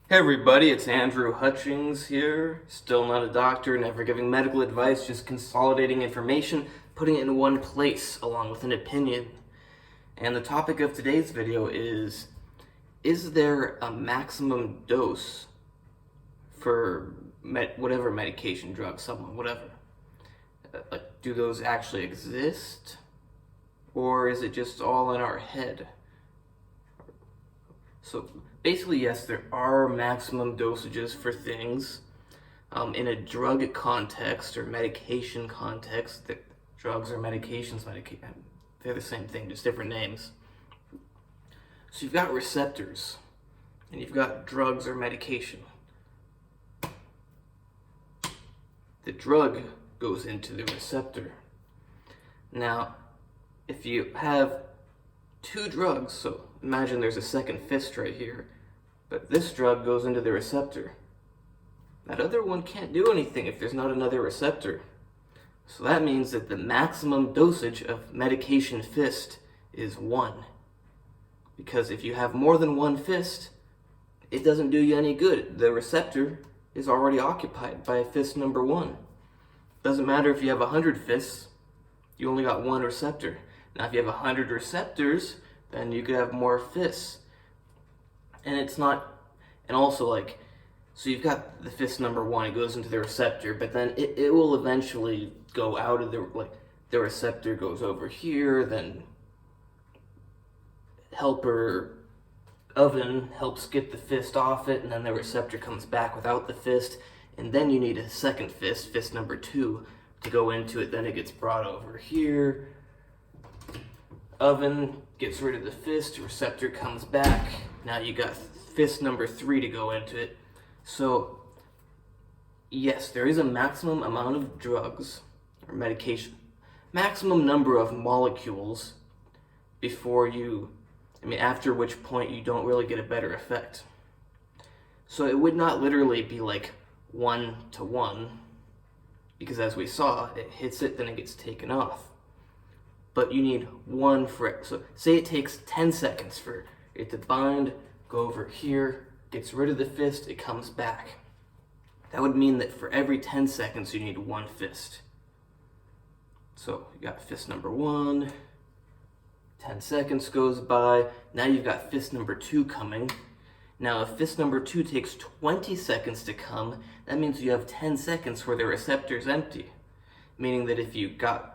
Hey everybody, it's Andrew Hutchings here. Still not a doctor, never giving medical advice, just consolidating information, putting it in one place along with an opinion. And the topic of today's video is there a maximum dose for whatever medication, drug, supplement, whatever? Like, do those actually exist? Or is it just all in our head? So basically, yes, there are maximum dosages for things. In a drug context or medication context, that drugs or medications, they're the same thing, just different names. So you've got receptors, and you've got drugs or medication. The drug goes into the receptor. Now, if you have two drugs, so imagine there's a second fist right here, but this drug goes into the receptor. That other one can't do anything if there's not another receptor. So that means that the maximum dosage of medication fist is 1. Because if you have more than one fist, it doesn't do you any good. The receptor is already occupied by fist number 1. Doesn't matter if you have 100 fists, you only got one receptor. Now if you have 100 receptors, then you could have more fists. And it's not, and also like, so you've got the fist number 1, it goes into the receptor, but then it will eventually go out of the receptor goes over here, then helper oven helps get the fist off it, and then the receptor comes back without the fist, and then you need a second fist, fist number 2, to go into it, then it gets brought over here. Oven gets rid of the fist, receptor comes back. Now you got fist number 3 to go into it. So, yes, there is a maximum amount of drugs or medication, maximum number of molecules after which point you don't really get a better effect. So it would not literally be like 1 to 1, because as we saw, it hits it, then it gets taken off. But you need 1 for it. So say it takes 10 seconds for it to bind, go over here, gets rid of the fist, it comes back. That would mean that for every 10 seconds you need 1 fist. So you got fist number 1, 10 seconds goes by, now you've got fist number 2 coming. Now if fist number 2 takes 20 seconds to come, that means you have 10 seconds where the receptor's empty. Meaning that if you got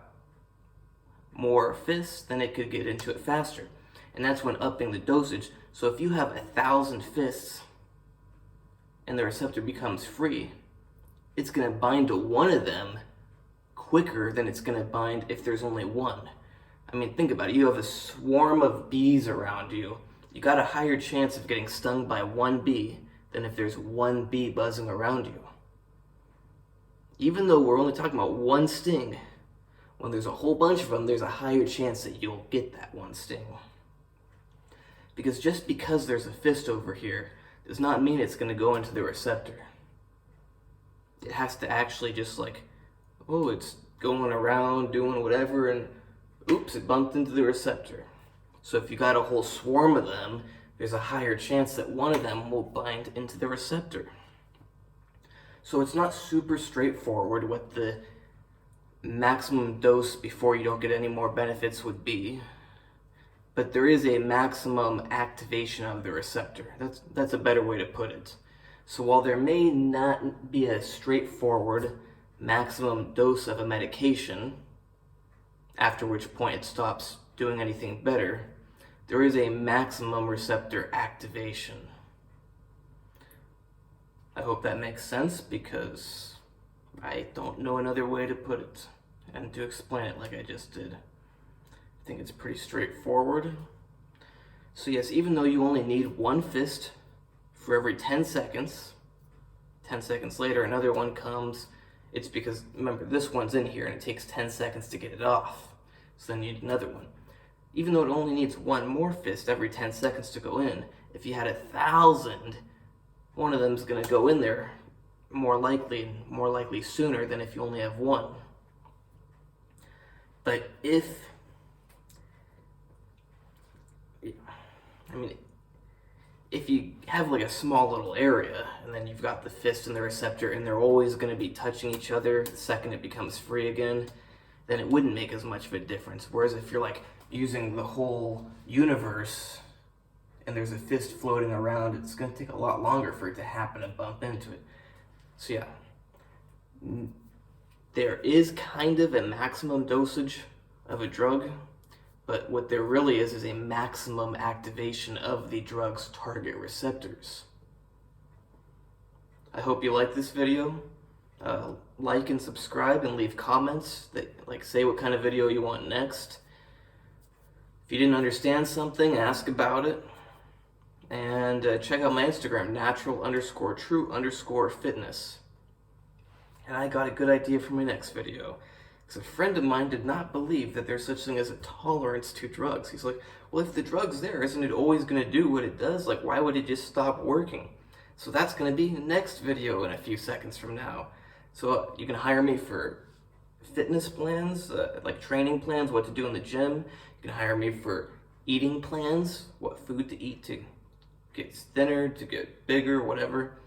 more fists, then it could get into it faster. And that's when upping the dosage. So if you have 1,000 fists and the receptor becomes free, it's going to bind to one of them quicker than it's going to bind if there's only one. I mean, think about it. You have a swarm of bees around you. You got a higher chance of getting stung by one bee than if there's one bee buzzing around you. Even though we're only talking about one sting, when there's a whole bunch of them, there's a higher chance that you'll get that one sting. Because just because there's a fist over here does not mean it's going to go into the receptor. It has to actually just it's going around doing whatever, and oops, it bumped into the receptor. So if you got a whole swarm of them, there's a higher chance that one of them will bind into the receptor. So it's not super straightforward what the maximum dose before you don't get any more benefits would be, but there is a maximum activation of the receptor. That's a better way to put it. So while there may not be a straightforward maximum dose of a medication, after which point it stops doing anything better, there is a maximum receptor activation. I hope that makes sense, because I don't know another way to put it and to explain it like I just did. I think it's pretty straightforward. So yes, even though you only need 1 fist for every 10 seconds, 10 seconds later another one comes, it's because, remember, this one's in here and it takes 10 seconds to get it off. So then you need another one. Even though it only needs 1 more fist every 10 seconds to go in, if you had 1,000, one of them's going to go in there more likely sooner than if you only have 1. But if you have like a small little area and then you've got the fist and the receptor and they're always going to be touching each other the second it becomes free again, then it wouldn't make as much of a difference. Whereas if you're like using the whole universe and there's a fist floating around, it's going to take a lot longer for it to happen and bump into it. So yeah, there is kind of a maximum dosage of a drug, but what there really is a maximum activation of the drug's target receptors. I hope you like this video. Like and subscribe and leave comments that say what kind of video you want next. If you didn't understand something, ask about it. And check out my Instagram, natural_true_fitness. And I got a good idea for my next video. Because a friend of mine did not believe that there's such thing as a tolerance to drugs. He's like, well, if the drug's there, isn't it always going to do what it does? Like, why would it just stop working? So that's going to be the next video in a few seconds from now. So you can hire me for fitness plans, like training plans, what to do in the gym. You can hire me for eating plans, what food to eat to get thinner, to get bigger, whatever.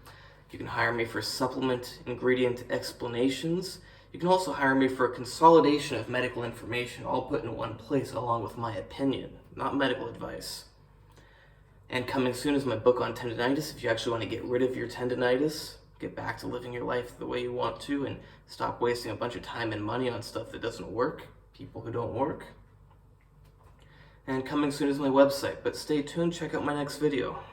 You can hire me for supplement ingredient explanations. You can also hire me for a consolidation of medical information, all put in one place along with my opinion, not medical advice. And coming soon is my book on tendinitis. If you actually want to get rid of your tendinitis, get back to living your life the way you want to, and stop wasting a bunch of time and money on stuff that doesn't work, people who don't work. And coming soon is my website, but stay tuned, check out my next video.